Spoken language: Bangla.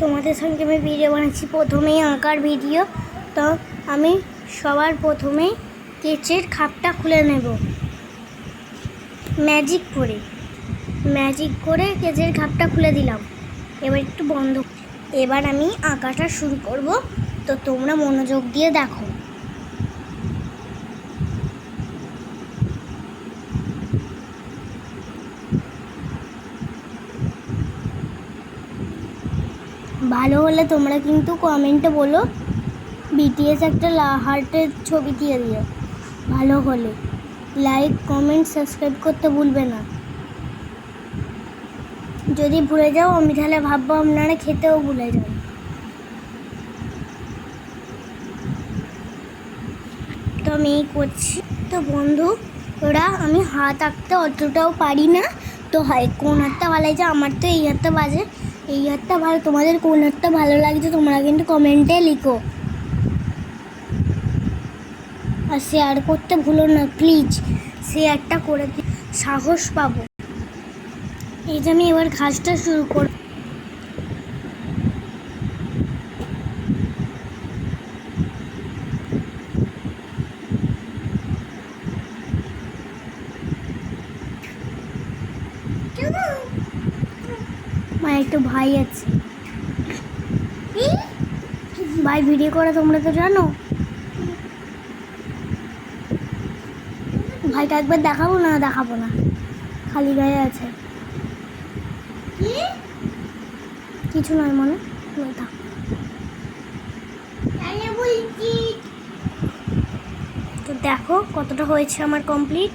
তোমাদের সঙ্গে আমি ভিডিও বানাচ্ছি, প্রথমেই আঁকার ভিডিও। তো আমি সবার প্রথমে কেচের খাপটা খুলে নেব ম্যাজিক করে কেচের খাপটা খুলে দিলাম। এবার একটু বন্ধ। এবার আমি আঁকাটা শুরু করব, তো তোমরা মনোযোগ দিয়ে দেখো। ভালো হলে তোমরা কিন্তু কমেন্টে বলো, বিটিএস একটা হার্টের ছবি দিয়ে দিও। ভালো হলে লাইক, কমেন্ট, সাবস্ক্রাইব করতে ভুলবে না। যদি ভুলে যাও আমি তাহলে ভাববো আপনারা খেতেও ভুলে যান। তো আমি এই করছি। তো বন্ধু ওরা আমি হাত আঁকতে অতটাও পারি না, তো হয় কোন হাতটা ভালো লাগছে। আমার তো এই হাতটা বাজে, এই হাতটা ভালো। তোমাদের কোন হাতটা ভালো লাগছে তোমরা কিন্তু কমেন্টে লিখো, আর শেয়ার করতে ভুলো না প্লিজ। শেয়ারটা করে সাহস পাবো। এই যে আমি এবার কাজটা শুরু করব। আমার একটু ভাই আছে, ভাই ভিডিও করে তোমরা তো জানো। ভাইটা একবার দেখাবো না, খালি গায়ে আছে। কিছু নয় মনে থাক। তো দেখো কতটা হয়েছে আমার কমপ্লিট।